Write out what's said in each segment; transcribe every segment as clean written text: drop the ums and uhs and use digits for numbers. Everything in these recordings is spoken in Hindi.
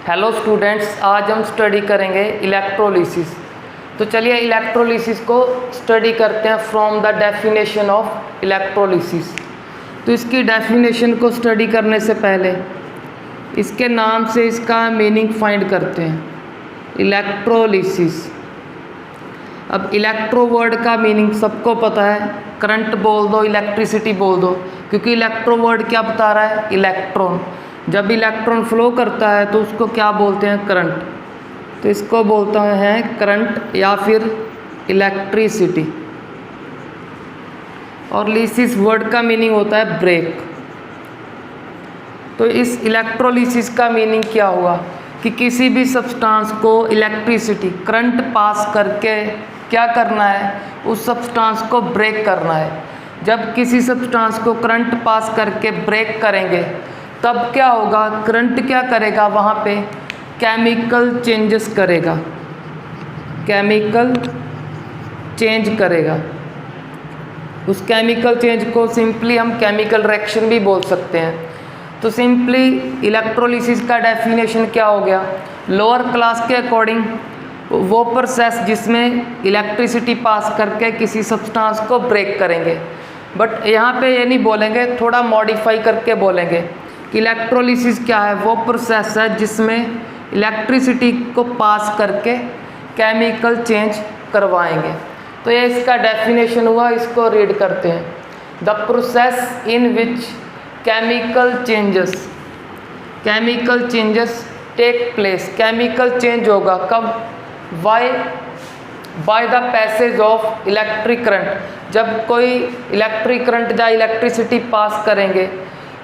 हेलो स्टूडेंट्स, आज हम स्टडी करेंगे इलेक्ट्रोलिसिस। तो चलिए इलेक्ट्रोलिसिस को स्टडी करते हैं from the definition of electrolysis. तो इसकी डेफिनेशन को स्टडी करने से पहले इसके नाम से इसका मीनिंग फाइंड करते हैं, इलेक्ट्रोलिसिस। अब इलेक्ट्रो वर्ड का मीनिंग सबको पता है, करंट बोल दो, इलेक्ट्रिसिटी बोल दो, क्योंकि इलेक्ट्रो वर्ड क्या बता रहा है, इलेक्ट्रॉन। जब इलेक्ट्रॉन फ्लो करता है तो उसको क्या बोलते हैं, करंट। तो इसको बोलता है करंट या फिर इलेक्ट्रिसिटी। और लिसिस वर्ड का मीनिंग होता है ब्रेक। तो इस इलेक्ट्रोलिसिस का मीनिंग क्या हुआ कि किसी भी सब्सटेंस को इलेक्ट्रिसिटी करंट पास करके क्या करना है, उस सब्सटेंस को ब्रेक करना है। जब किसी सब्सटेंस को करंट पास करके ब्रेक करेंगे तब क्या होगा, करंट क्या करेगा, वहाँ पे केमिकल चेंजेस करेगा, केमिकल चेंज करेगा। उस केमिकल चेंज को सिंपली हम केमिकल रिएक्शन भी बोल सकते हैं। तो सिंपली इलेक्ट्रोलिसिस का डेफिनेशन क्या हो गया, लोअर क्लास के अकॉर्डिंग वो प्रोसेस जिसमें इलेक्ट्रिसिटी पास करके किसी सब्सटेंस को ब्रेक करेंगे। बट यहाँ पे ये नहीं बोलेंगे, थोड़ा मॉडिफाई करके बोलेंगे कि इलेक्ट्रोलिसिस क्या है, वो प्रोसेस है जिसमें इलेक्ट्रिसिटी को पास करके केमिकल चेंज करवाएंगे। तो ये इसका डेफिनेशन हुआ, इसको रीड करते हैं। The process in which chemical changes take place. Chemical change होगा कब, by the passage of electric current. जब कोई इलेक्ट्रिक करंट या इलेक्ट्रिसिटी पास करेंगे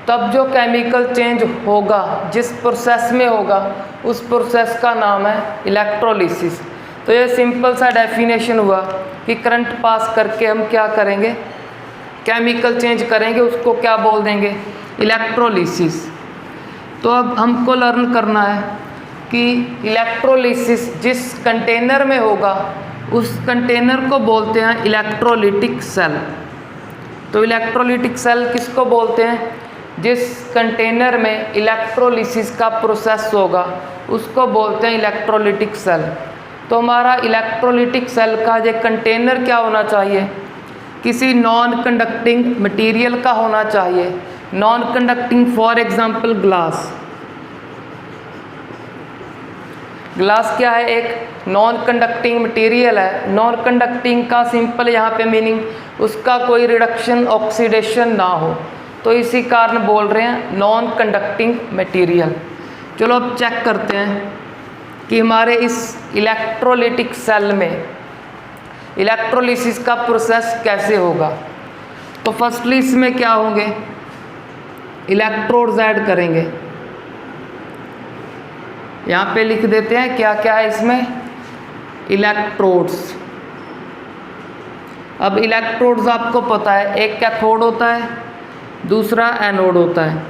तब जो केमिकल चेंज होगा, जिस प्रोसेस में होगा, उस प्रोसेस का नाम है इलेक्ट्रोलिसिस। तो ये सिंपल सा डेफिनेशन हुआ कि करंट पास करके हम क्या करेंगे, केमिकल चेंज करेंगे, उसको क्या बोल देंगे, इलेक्ट्रोलिसिस। तो अब हमको लर्न करना है कि इलेक्ट्रोलिसिस जिस कंटेनर में होगा उस कंटेनर को बोलते हैं इलेक्ट्रोलिटिक सेल। तो इलेक्ट्रोलिटिक सेल किसको बोलते हैं, जिस कंटेनर में इलेक्ट्रोलिसिस का प्रोसेस होगा उसको बोलते हैं इलेक्ट्रोलिटिक सेल। तो हमारा इलेक्ट्रोलिटिक सेल का ये कंटेनर क्या होना चाहिए, किसी नॉन कंडक्टिंग मटेरियल का होना चाहिए। Non conducting for example glass. Glass क्या है, एक नॉन कंडक्टिंग मटेरियल है। नॉन कंडक्टिंग का सिंपल यहाँ पे मीनिंग उसका कोई रिडक्शन ऑक्सीडेशन ना हो, तो इसी कारण बोल रहे हैं नॉन कंडक्टिंग मटेरियल। चलो अब चेक करते हैं कि हमारे इस इलेक्ट्रोलिटिक सेल में इलेक्ट्रोलिसिस का प्रोसेस कैसे होगा। तो फर्स्टली इसमें क्या होंगे, इलेक्ट्रोड्स ऐड करेंगे। यहाँ पे लिख देते हैं क्या क्या है इसमें, इलेक्ट्रोड्स। अब इलेक्ट्रोड्स आपको पता है, एक कैथोड होता है, दूसरा एनोड होता है।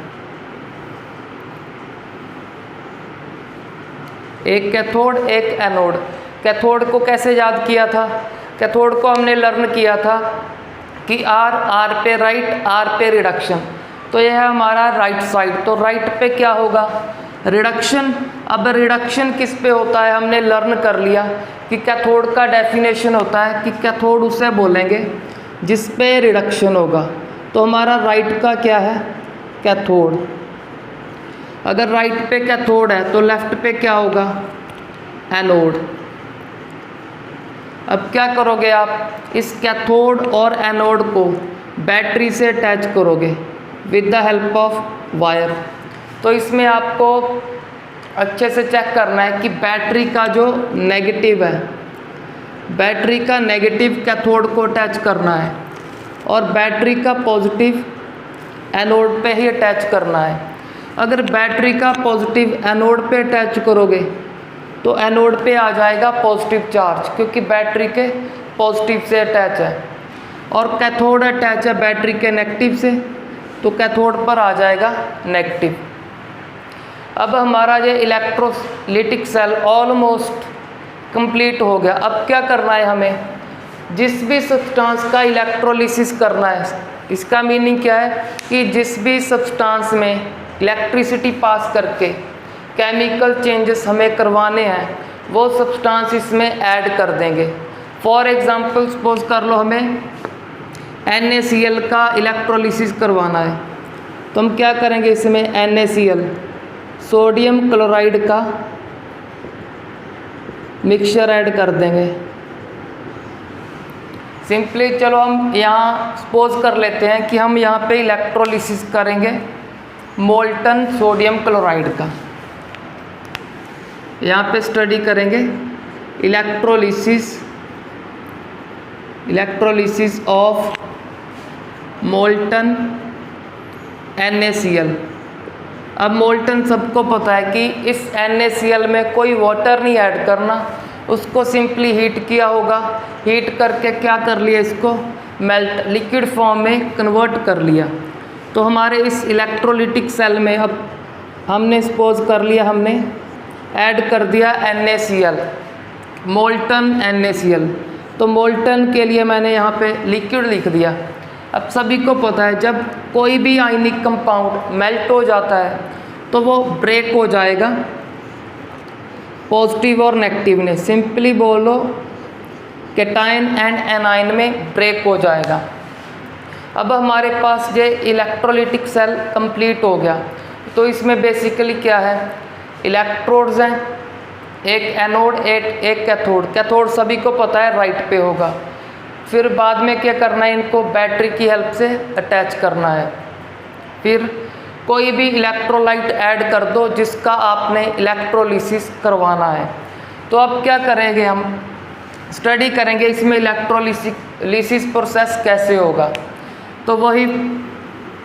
एक कैथोड एक एनोड। कैथोड को कैसे याद किया था, कैथोड को हमने लर्न किया था कि आर पे राइट, आर पे रिडक्शन। तो यह है हमारा राइट साइड। तो राइट पे क्या होगा, रिडक्शन। अब रिडक्शन किस पे होता है, हमने लर्न कर लिया कि कैथोड का डेफिनेशन होता है कि कैथोड उसे बोलेंगे जिस पे रिडक्शन होगा। तो हमारा राइट का क्या है, कैथोड। अगर राइट पे कैथोड है तो लेफ्ट पे क्या होगा, एनोड। अब क्या करोगे आप, इस कैथोड और एनोड को बैटरी से अटैच करोगे with the help of wire. तो इसमें आपको अच्छे से चेक करना है कि बैटरी का जो नेगेटिव है, बैटरी का नेगेटिव कैथोड को अटैच करना है और बैटरी का पॉजिटिव एनोड पे ही अटैच करना है। अगर बैटरी का पॉजिटिव एनोड पे अटैच करोगे तो एनोड पे आ जाएगा पॉजिटिव चार्ज, क्योंकि बैटरी के पॉजिटिव से अटैच है, और कैथोड अटैच है बैटरी के नेगेटिव से, तो कैथोड पर आ जाएगा नेगेटिव। अब हमारा ये इलेक्ट्रोलिटिक सेल ऑलमोस्ट कंप्लीट हो गया। अब क्या करना है हमें, जिस भी सब्सटेंस का इलेक्ट्रोलिसिस करना है, इसका मीनिंग क्या है कि जिस भी सब्सटेंस में इलेक्ट्रिसिटी पास करके केमिकल चेंजेस हमें करवाने हैं वो सब्सटेंस इसमें ऐड कर देंगे। फॉर एग्जांपल सपोज कर लो हमें NaCl का इलेक्ट्रोलिसिस करवाना है, तो हम क्या करेंगे, इसमें NaCl सोडियम क्लोराइड का मिक्सचर ऐड कर देंगे। सिंपली चलो हम यहाँ सपोज कर लेते हैं कि हम यहाँ पे इलेक्ट्रोलिसिस करेंगे मोल्टन सोडियम क्लोराइड का। यहाँ पे स्टडी करेंगे इलेक्ट्रोलिसिस ऑफ मोल्टन NaCl। अब मोल्टन सबको पता है कि इस NaCl में कोई वाटर नहीं ऐड करना, उसको सिंपली हीट किया होगा, हीट करके क्या कर लिया, इसको मेल्ट लिक्विड फॉर्म में कन्वर्ट कर लिया। तो हमारे इस इलेक्ट्रोलिटिक सेल में अब हमने सपोज कर लिया, हमने ऐड कर दिया NaCl मोल्टन NaCl। तो मोल्टन के लिए मैंने यहाँ पे लिक्विड लिख दिया। अब सभी को पता है जब कोई भी आयनिक कंपाउंड मेल्ट हो जाता है तो वो ब्रेक हो जाएगा पॉजिटिव और नेगेटिव ने। सिंपली बोलो कैटायन एंड एनायन में ब्रेक हो जाएगा। अब हमारे पास ये इलेक्ट्रोलिटिक सेल कंप्लीट हो गया। तो इसमें बेसिकली क्या है, इलेक्ट्रोड्स हैं, एक एनोड एक कैथोड। कैथोड सभी को पता है राइट पे होगा। फिर बाद में क्या करना है, इनको बैटरी की हेल्प से अटैच करना है। फिर कोई भी इलेक्ट्रोलाइट ऐड कर दो जिसका आपने इलेक्ट्रोलिसिस करवाना है। तो अब क्या करेंगे, हम स्टडी करेंगे इसमें इलेक्ट्रोलिसिस प्रोसेस कैसे होगा। तो वही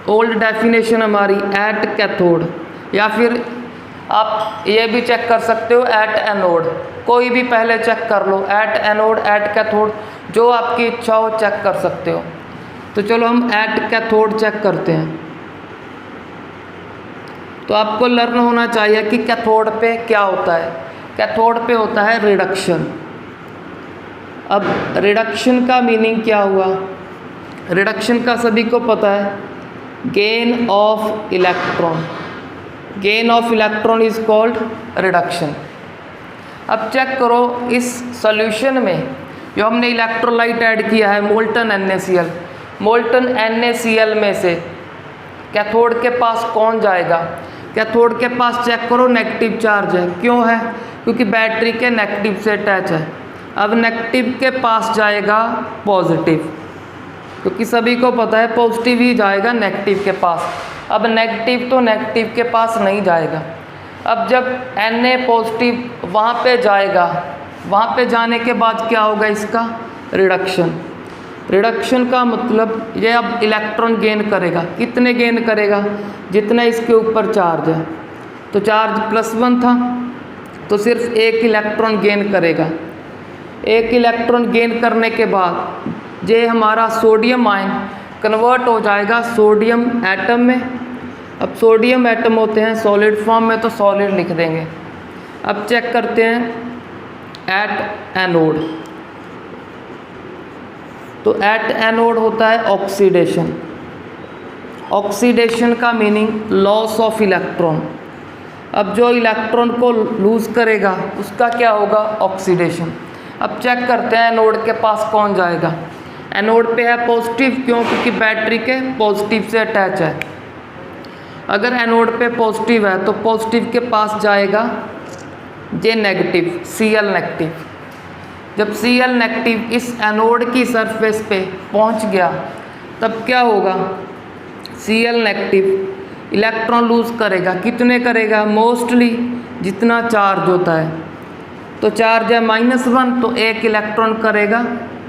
ओल्ड डेफिनेशन हमारी एट कैथोड, या फिर आप ये भी चेक कर सकते हो एट एनोड। कोई भी पहले चेक कर लो, एट एनोड एट कैथोड, जो आपकी इच्छा हो चेक कर सकते हो। तो चलो हम एट कैथोड चेक करते हैं। तो आपको लर्न होना चाहिए कि कैथोड पे क्या होता है। कैथोड पे होता है रिडक्शन। अब रिडक्शन का मीनिंग क्या हुआ, रिडक्शन का सभी को पता है, gain of electron. Gain of electron is called reduction. अब चेक करो इस सॉल्यूशन में जो हमने इलेक्ट्रोलाइट ऐड किया है मोल्टन NaCl, मोल्टन NaCl में से कैथोड के पास कौन जाएगा। कैथोड के पास चेक करो नेगेटिव चार्ज है। क्यों है, क्योंकि बैटरी के नेगेटिव से अटैच है। अब नेगेटिव के पास जाएगा पॉजिटिव, क्योंकि सभी को पता है पॉजिटिव ही जाएगा नेगेटिव के पास। अब नेगेटिव तो नेगेटिव के पास नहीं जाएगा। अब जब Na पॉजिटिव वहाँ पे जाएगा, वहाँ पे जाने के बाद क्या होगा, इसका रिडक्शन। रिडक्शन का मतलब ये अब इलेक्ट्रॉन गेन करेगा। कितने गेन करेगा, जितना इसके ऊपर चार्ज है। तो चार्ज +1 था तो सिर्फ एक इलेक्ट्रॉन गेन करेगा। एक इलेक्ट्रॉन गेन करने के बाद ये हमारा सोडियम आयन कन्वर्ट हो जाएगा सोडियम एटम में। अब सोडियम एटम होते हैं सॉलिड फॉर्म में, तो सॉलिड लिख देंगे। अब चेक करते हैं एट एनोड। तो एट एनोड होता है ऑक्सीडेशन। ऑक्सीडेशन का मीनिंग लॉस ऑफ इलेक्ट्रॉन। अब जो इलेक्ट्रॉन को लूज़ करेगा उसका क्या होगा, ऑक्सीडेशन। अब चेक करते हैं एनोड के पास कौन जाएगा। एनोड पे है पॉजिटिव, क्यों, क्योंकि बैटरी के पॉजिटिव से अटैच है। अगर एनोड पे पॉजिटिव है तो पॉजिटिव के पास जाएगा जे नेगेटिव, Cl नेगेटिव। जब Cl नेगेटिव इस एनोड की सरफेस पे पहुंच गया तब क्या होगा, Cl नेगेटिव इलेक्ट्रॉन लूज़ करेगा। कितने करेगा, मोस्टली जितना चार्ज होता है। तो चार्ज है -1, तो एक इलेक्ट्रॉन करेगा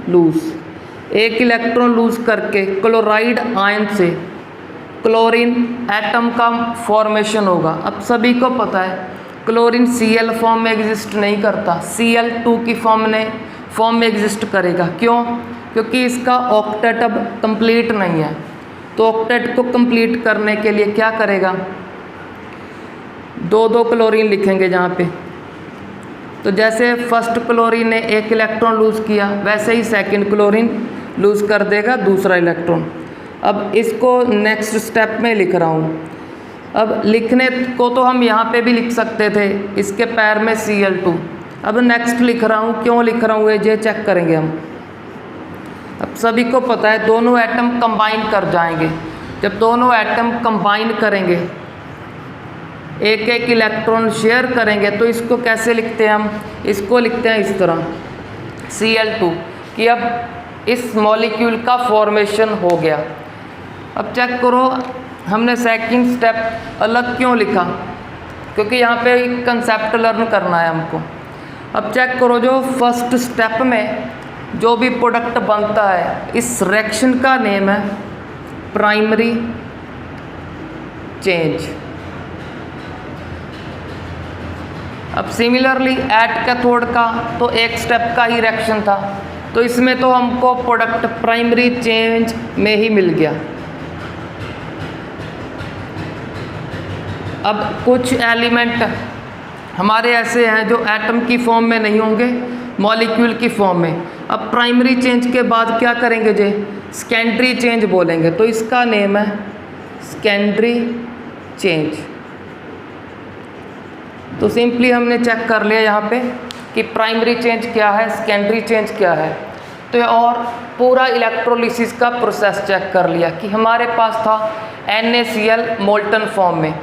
लूज़। एक इलेक्ट्रॉन लूज़ करके क्लोराइड आयन से क्लोरीन एटम का फॉर्मेशन होगा। अब सभी को पता है क्लोरीन Cl फॉर्म में एग्जिस्ट नहीं करता, Cl2 की फॉर्म में एग्जिस्ट करेगा। क्यों, क्योंकि इसका ऑक्टेट अब कंप्लीट नहीं है। तो ऑक्टेट को कंप्लीट करने के लिए क्या करेगा, 2 क्लोरीन लिखेंगे जहाँ पे। तो जैसे फर्स्ट क्लोरीन ने एक इलेक्ट्रॉन लूज़ किया, वैसे ही सेकंड क्लोरीन लूज़ कर देगा दूसरा इलेक्ट्रॉन। अब इसको नेक्स्ट स्टेप में लिख रहा हूँ। अब लिखने को तो हम यहाँ पे भी लिख सकते थे, इसके पैर में Cl2। अब नेक्स्ट लिख रहा हूँ, क्यों लिख रहा हूँ ये चेक करेंगे हम। अब सभी को पता है दोनों एटम कंबाइन कर जाएंगे। जब दोनों एटम कंबाइन करेंगे, एक एक इलेक्ट्रॉन शेयर करेंगे, तो इसको कैसे लिखते हैं हम? इसको लिखते हैं इस तरह Cl2, कि अब इस मॉलिक्यूल का फॉर्मेशन हो गया। अब चेक करो, हमने सेकंड स्टेप अलग क्यों लिखा? क्योंकि यहाँ पे कंसेप्ट लर्न करना है हमको। अब चेक करो, जो फर्स्ट स्टेप में जो भी प्रोडक्ट बनता है, इस रिएक्शन का नेम है प्राइमरी चेंज। अब सिमिलरली एट कैथोड का तो एक स्टेप का ही रिएक्शन था, तो इसमें तो हमको प्रोडक्ट प्राइमरी चेंज में ही मिल गया। अब कुछ एलिमेंट हमारे ऐसे हैं जो एटम की फॉर्म में नहीं होंगे, मॉलिक्यूल की फॉर्म में। अब प्राइमरी चेंज के बाद क्या करेंगे जे? सेकेंडरी चेंज बोलेंगे, तो इसका नेम है सेकेंडरी चेंज। तो सिंपली हमने चेक कर लिया यहाँ पे कि प्राइमरी चेंज क्या है, सेकेंडरी चेंज क्या है। तो और पूरा इलेक्ट्रोलिसिस का प्रोसेस चेक कर लिया कि हमारे पास था NaCl मोल्टन फॉर्म में,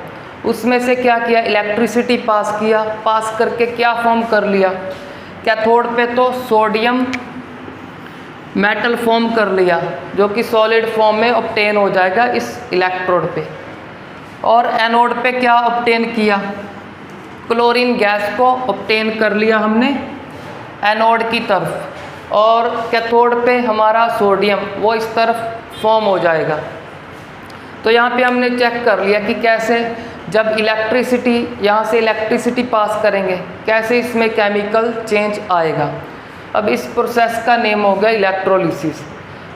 उसमें से क्या किया? इलेक्ट्रिसिटी पास किया, पास करके क्या फॉर्म कर लिया? कैथोड पे तो सोडियम मेटल फॉर्म कर लिया, जो कि सॉलिड फॉर्म में ऑब्टेन हो जाएगा इस इलेक्ट्रोड पे। और एनोड पे क्या ऑब्टेन किया? क्लोरीन गैस को ऑब्टेन कर लिया हमने एनोड की तरफ, और कैथोड पे हमारा सोडियम वो इस तरफ फॉर्म हो जाएगा। तो यहाँ पे हमने चेक कर लिया कि कैसे जब इलेक्ट्रिसिटी यहाँ से इलेक्ट्रिसिटी पास करेंगे, कैसे इसमें केमिकल चेंज आएगा। अब इस प्रोसेस का नेम हो गया इलेक्ट्रोलिसिस।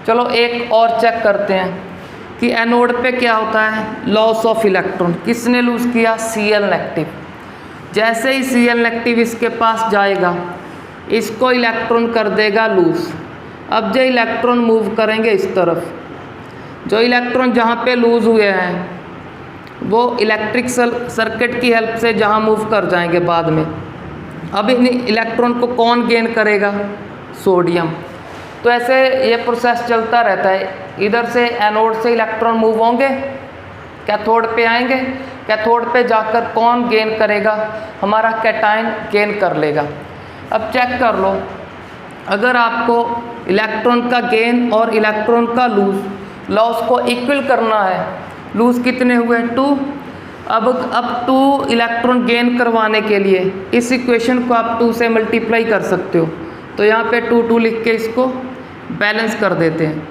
चलो एक और चेक करते हैं कि एनोड पे क्या होता है? Loss of electron. किसने लूज़ किया? Cl negative. जैसे ही Cl नेगेटिव इसके पास जाएगा, इसको इलेक्ट्रॉन कर देगा लूज। अब जो इलेक्ट्रॉन मूव करेंगे इस तरफ, जो इलेक्ट्रॉन जहाँ पे लूज हुए हैं वो इलेक्ट्रिक सर्किट की हेल्प से जहाँ मूव कर जाएंगे बाद में। अब इन इलेक्ट्रॉन को कौन गेन करेगा? सोडियम। तो ऐसे ये प्रोसेस चलता रहता है। इधर से एनोड से इलेक्ट्रॉन मूव होंगे, कैथोड पे आएंगे, कैथोड पे जाकर कौन गेन करेगा? हमारा कैटायन गेन कर लेगा। अब चेक कर लो, अगर आपको इलेक्ट्रॉन का गेन और इलेक्ट्रॉन का लॉस को इक्वल करना है, लूज कितने हुए? 2। अब 2 इलेक्ट्रॉन गेन करवाने के लिए इस इक्वेशन को आप 2 से मल्टीप्लाई कर सकते हो। तो यहाँ पे 2 लिख के इसको बैलेंस कर देते हैं।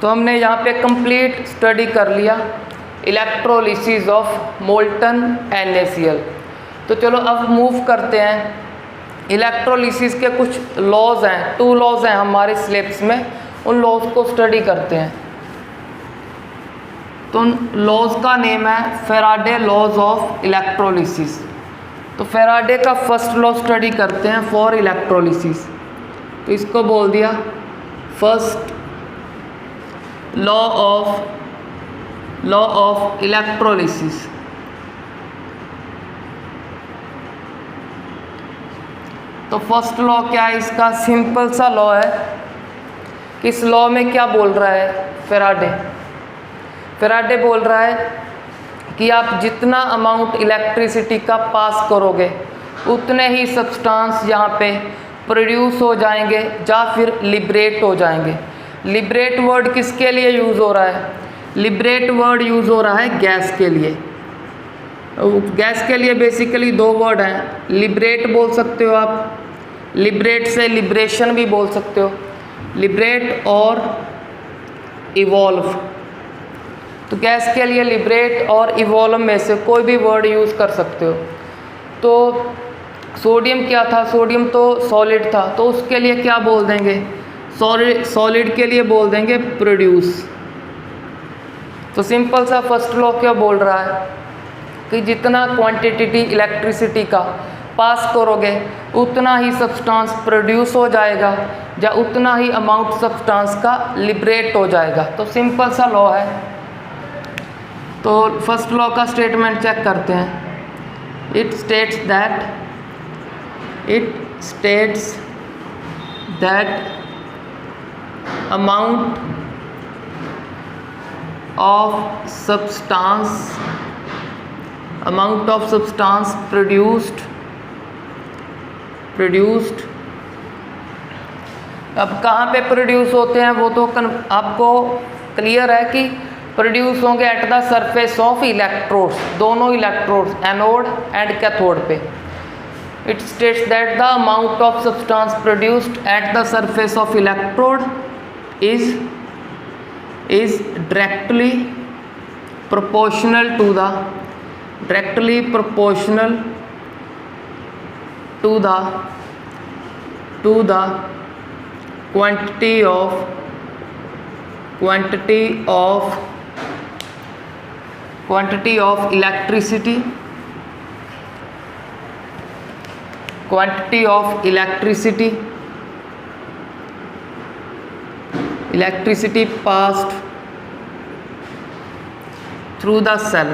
तो हमने यहाँ पे कंप्लीट स्टडी कर लिया इलेक्ट्रोलिसिस ऑफ मोल्टन NaCl। तो चलो अब मूव करते हैं, इलेक्ट्रोलिसिस के कुछ लॉज हैं, 2 लॉज हैं हमारे सिलेबस में, उन लॉज को स्टडी करते हैं। तो उन लॉज का नेम है फेराडे लॉज ऑफ इलेक्ट्रोलिसिस। तो फेराडे का फर्स्ट लॉ स्टडी करते हैं फॉर इलेक्ट्रोलिसिस। तो इसको बोल दिया फर्स्ट लॉ ऑफ इलेक्ट्रोलिसिस। तो फर्स्ट लॉ क्या है इसका? सिंपल सा लॉ है। इस लॉ में क्या बोल रहा है फेराडे बोल रहा है कि आप जितना अमाउंट इलेक्ट्रिसिटी का पास करोगे उतने ही सब्सटेंस यहाँ पे प्रोड्यूस हो जाएंगे या फिर लिबरेट हो जाएंगे। लिबरेट वर्ड किसके लिए यूज़ हो रहा है? लिबरेट वर्ड यूज़ हो रहा है गैस के लिए। गैस के लिए बेसिकली 2 वर्ड हैं, लिबरेट बोल सकते हो आप, लिबरेट से लिबरेशन भी बोल सकते हो, लिबरेट और इवॉल्व। तो गैस के लिए लिबरेट और इवॉल्व में से कोई भी वर्ड यूज़ कर सकते हो। तो सोडियम क्या था? सोडियम तो सॉलिड था, तो उसके लिए क्या बोल देंगे? सॉलिड के लिए बोल देंगे प्रोड्यूस। तो सिंपल सा फर्स्ट लॉ क्या बोल रहा है कि जितना क्वांटिटी इलेक्ट्रिसिटी का पास करोगे उतना ही सब्सटेंस प्रोड्यूस हो जाएगा या उतना ही अमाउंट सब्सटेंस का लिबरेट हो जाएगा। तो सिंपल सा लॉ है। तो फर्स्ट लॉ का स्टेटमेंट चेक करते हैं। It states that amount of substance produced अब कहाँ पे प्रोड्यूस होते हैं वो तो आपको क्लियर है कि प्रोड्यूस होंगे at the surface of electrodes, दोनों इलेक्ट्रोड्स एनोड एंड कैथोड पे। It states that the amount of substance produced at the surface of electrode is directly proportional to the quantity of electricity passed through the cell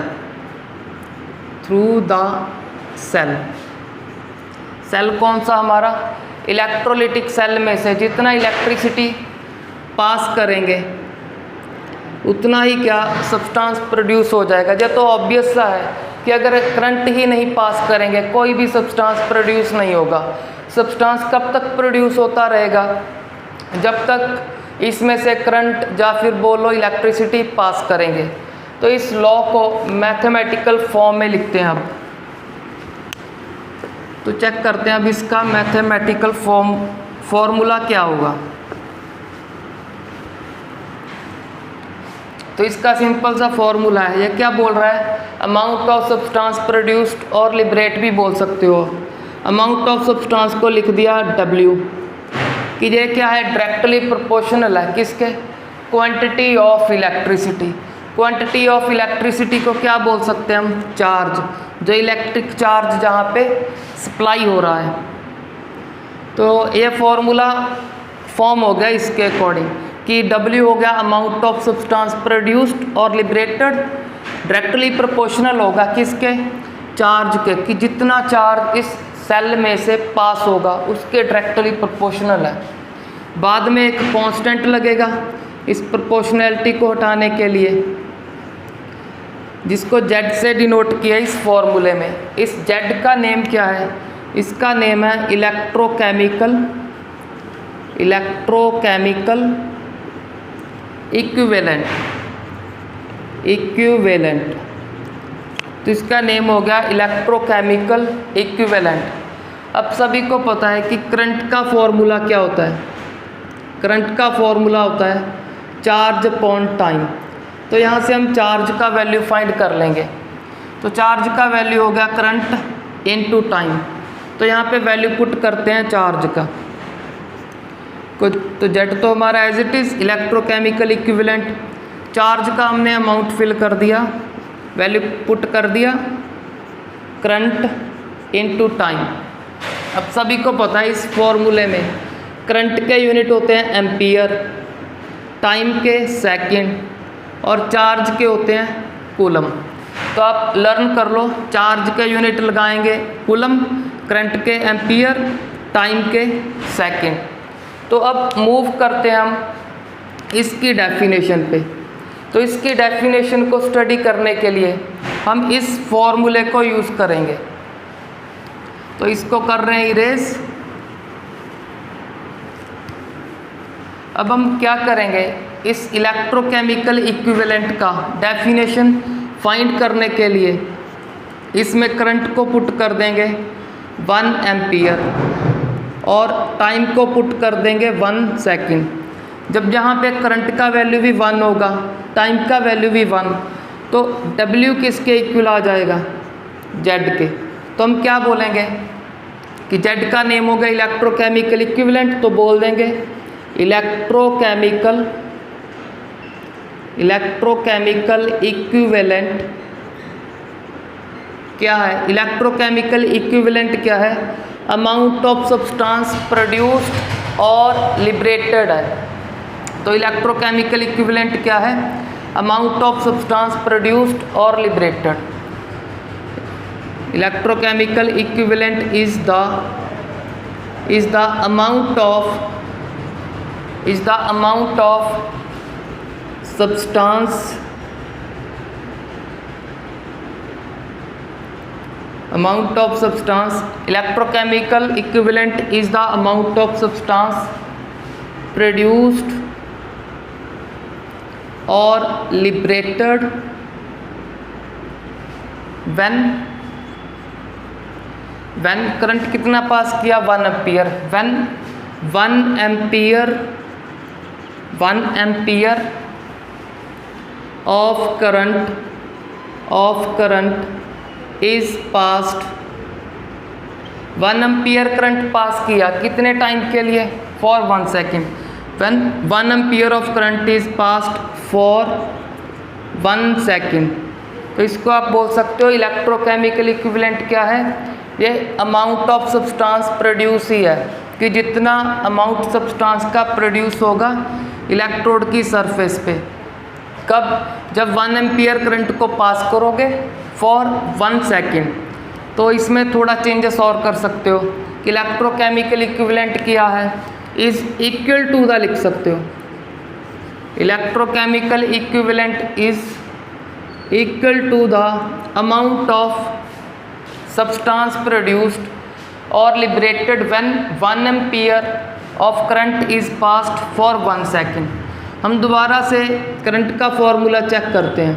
cell कौन सा हमारा, इलेक्ट्रोलिटिक सेल में से जितना इलेक्ट्रिसिटी पास करेंगे उतना ही क्या सब्सटेंस प्रोड्यूस हो जाएगा। जब तो ऑब्वियस सा है कि अगर करंट ही नहीं पास करेंगे कोई भी सब्सटेंस प्रोड्यूस नहीं होगा। सब्सटेंस कब तक प्रोड्यूस होता रहेगा, जब तक इसमें से करंट या फिर बोलो इलेक्ट्रिसिटी पास करेंगे। तो इस लॉ को मैथमेटिकल फॉर्म में लिखते हैं। अब तो चेक करते हैं अब इसका मैथमेटिकल फॉर्मूला क्या होगा। तो इसका सिंपल सा फॉर्मूला है, ये क्या बोल रहा है, अमाउंट ऑफ सब्सटेंस प्रोड्यूस्ड और लिबरेट भी बोल सकते हो। अमाउंट ऑफ सब्सटेंस को लिख दिया W कि ये क्या है, डायरेक्टली प्रोपोर्शनल है किसके, quantity of electricity. Quantity of electricity को क्या बोल सकते हैं हम, चार्ज, जो इलेक्ट्रिक चार्ज जहाँ पे सप्लाई हो रहा है। तो ये फॉर्मूला फॉर्म हो गया इसके अकॉर्डिंग कि W हो गया अमाउंट ऑफ सब्सटेंस प्रोड्यूस्ड और लिबरेटेड, डायरेक्टली प्रोपोर्शनल होगा किसके, चार्ज के, कि जितना चार्ज इस सेल में से पास होगा उसके डायरेक्टली प्रोपोर्शनल है। बाद में एक कांस्टेंट लगेगा इस प्रोपोर्शनैलिटी को हटाने के लिए, जिसको Z से डिनोट किया इस फॉर्मूले में। इस Z का नेम क्या है, इसका नेम है इलेक्ट्रोकेमिकल इक्विवेलेंट। तो इसका नेम हो गया इलेक्ट्रोकेमिकल इक्विवेलेंट। अब सभी को पता है कि करंट का फॉर्मूला क्या होता है, करंट का फॉर्मूला होता है चार्ज अपॉन टाइम। तो यहाँ से हम चार्ज का वैल्यू फाइंड कर लेंगे। तो चार्ज का वैल्यू हो गया करंट इनटू टाइम। तो यहाँ पे वैल्यू पुट करते हैं चार्ज का कुछ, तो Z तो हमारा as it is electrochemical equivalent. Charge का हमने अमाउंट फिल कर दिया, वैल्यू पुट कर दिया करंट इनटू टाइम। अब सभी को पता है इस फॉर्मूले में करंट के यूनिट होते हैं एम्पियर, टाइम के सेकंड और चार्ज के होते हैं कूलम। तो आप लर्न कर लो, चार्ज के यूनिट लगाएंगे कूलम, करंट के एम्पियर, टाइम के सेकंड। तो अब मूव करते हैं हम इसकी डेफिनेशन पे। तो इसकी डेफिनेशन को स्टडी करने के लिए हम इस फॉर्मूले को यूज़ करेंगे। तो इसको कर रहे हैं इरेज। अब हम क्या करेंगे, इस इलेक्ट्रोकेमिकल इक्विवेलेंट का डेफिनेशन फाइंड करने के लिए इसमें करंट को पुट कर देंगे 1 एम्पियर और टाइम को पुट कर देंगे 1 सेकंड। जब जहाँ पे करंट का वैल्यू भी 1 होगा, टाइम का वैल्यू भी 1, तो W किसके इक्वल आ जाएगा, Z के। तो हम क्या बोलेंगे कि Z का नेम होगा इलेक्ट्रोकेमिकल इक्विवेलेंट। तो बोल देंगे इलेक्ट्रोकेमिकल इक्विवेलेंट क्या है, इलेक्ट्रोकेमिकल इक्विवेलेंट क्या है, अमाउंट ऑफ सब्सटेंस प्रोड्यूस्ड और लिबरेटेड है। तो इलेक्ट्रोकेमिकल इक्विवेलेंट क्या है, amount of substance produced or liberated. Electrochemical equivalent is the amount of substance electrochemical equivalent is the amount of substance produced or liberated when current कितना पास किया 1 ampere, when 1 ampere of current is passed, 1 ampere current pass किया कितने टाइम के लिए, for 1 second, when 1 ampere of current is passed for 1 second. तो इसको आप बोल सकते हो इलेक्ट्रोकेमिकल इक्विवेलेंट क्या है, ये अमाउंट ऑफ सब्सटेंस प्रोड्यूस ही है कि जितना अमाउंट सब्सटेंस का प्रोड्यूस होगा इलेक्ट्रोड की सरफेस पे, कब, जब 1 एम्पियर करंट को पास करोगे फॉर 1 सेकेंड। तो इसमें थोड़ा चेंजेस और कर सकते हो कि इलेक्ट्रोकेमिकल इक्विवेलेंट क्या है, इज इक्वल टू द लिख सकते हो, electrochemical equivalent is equal to the amount of substance produced or liberated when 1 ampere of current is passed for 1 second। हम दोबारा से करंट का फॉर्मूला चेक करते हैं।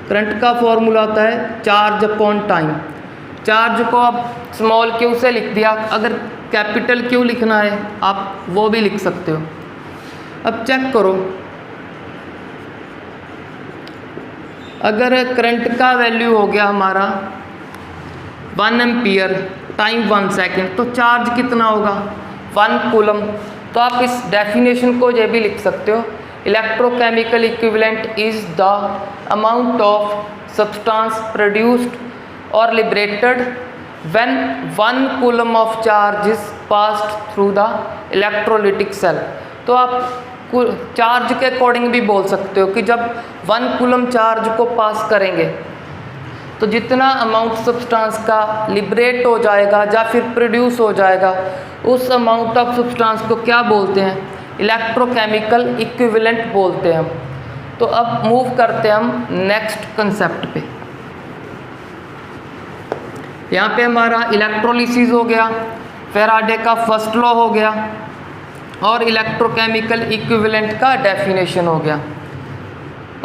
करंट का फॉर्मूला होता है चार्ज अपॉन टाइम। चार्ज को आप स्मॉल क्यू से लिख दिया, अगर कैपिटल क्यू लिखना है आप वो भी लिख सकते हो। अब चेक करो, अगर करंट का वैल्यू हो गया हमारा 1 एम्पियर टाइम 1 सेकेंड, तो चार्ज कितना होगा 1 कूलम। तो आप इस डेफिनेशन को ये भी लिख सकते हो, electrochemical equivalent is the amount of substance produced और liberated when 1 coulomb of charge is passed through the electrolytic cell. तो आप चार्ज के अकॉर्डिंग भी बोल सकते हो कि जब 1 कूलम चार्ज को पास करेंगे तो जितना अमाउंट सब्सटेंस का लिबरेट हो जाएगा या फिर प्रोड्यूस हो जाएगा उस अमाउंट ऑफ सब्सटेंस को क्या बोलते हैं, इलेक्ट्रोकेमिकल इक्विवेलेंट बोलते हैं हम। तो अब मूव करते हैं हम नेक्स्ट कंसेप्ट पे। यहाँ पे हमारा इलेक्ट्रोलिसिस हो गया, फैराडे का फर्स्ट लॉ हो गया और इलेक्ट्रोकेमिकल इक्विवेलेंट का डेफिनेशन हो गया।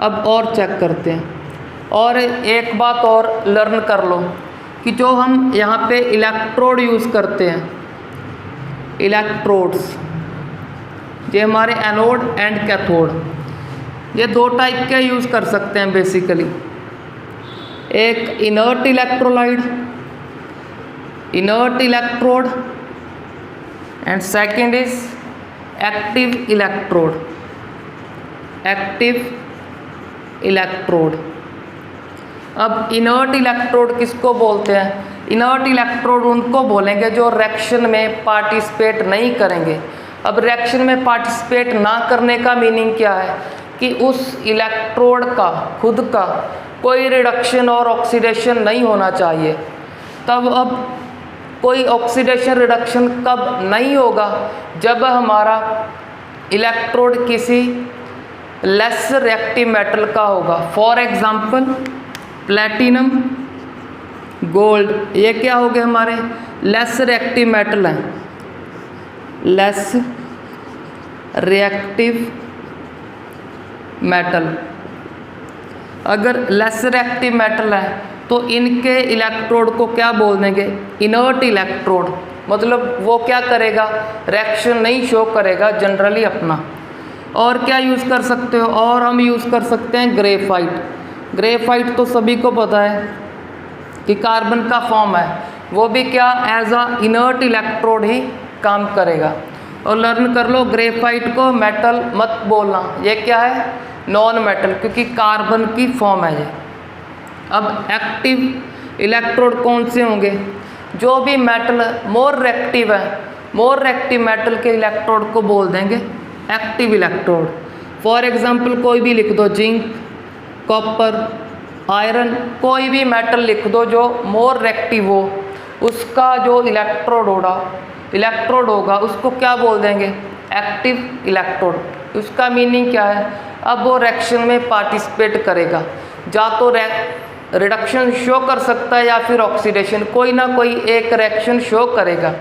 अब और चेक करते हैं, और एक बात और लर्न कर लो कि जो हम यहाँ पे इलेक्ट्रोड यूज़ करते हैं, इलेक्ट्रोड्स, ये हमारे एनोड एंड कैथोड, ये 2 टाइप के यूज़ कर सकते हैं बेसिकली। एक inert electrolyte, inert electrode, and second is active electrode, active electrode. अब इनर्ट इलेक्ट्रोड किसको बोलते हैं, इनर्ट इलेक्ट्रोड उनको बोलेंगे जो रिएक्शन में पार्टिसिपेट नहीं करेंगे। अब रिएक्शन में पार्टिसिपेट ना करने का मीनिंग क्या है कि उस इलेक्ट्रोड का खुद का कोई रिडक्शन और ऑक्सीडेशन नहीं होना चाहिए। तब अब कोई ऑक्सीडेशन रिडक्शन कब नहीं होगा, जब हमारा इलेक्ट्रोड किसी लेस रिएक्टिव मेटल का होगा। फॉर एग्जांपल प्लेटिनम, गोल्ड, ये क्या हो गए हमारे लेस रिएक्टिव मेटल हैं, लेस रिएक्टिव मेटल। अगर लेस रिएक्टिव मेटल है तो इनके इलेक्ट्रोड को क्या बोल देंगे, इनर्ट इलेक्ट्रोड। मतलब वो क्या करेगा, रिएक्शन नहीं शो करेगा जनरली अपना। और क्या यूज़ कर सकते हो, और हम यूज़ कर सकते हैं ग्रेफाइट। ग्रेफाइट तो सभी को पता है कि कार्बन का फॉर्म है, वो भी क्या एज अ इनर्ट इलेक्ट्रोड ही काम करेगा। और लर्न कर लो, ग्रेफाइट को मेटल मत बोलना, ये क्या है नॉन मेटल, क्योंकि कार्बन की फॉर्म है ये। अब एक्टिव इलेक्ट्रोड कौन से होंगे, जो भी मेटल मोर रिएक्टिव है, मोर रिएक्टिव मेटल के इलेक्ट्रोड को बोल देंगे एक्टिव इलेक्ट्रोड। फॉर एग्जांपल कोई भी लिख दो, जिंक, कॉपर, आयरन, कोई भी मेटल लिख दो जो मोर रिएक्टिव हो, उसका जो इलेक्ट्रोड होगा उसको क्या बोल देंगे? Active electrode. उसका मीनिंग क्या है? अब वो रिएक्शन में पार्टिसिपेट करेगा, या तो रिडक्शन शो कर सकता है या फिर ऑक्सीडेशन, कोई ना कोई एक रिएक्शन शो करेगा।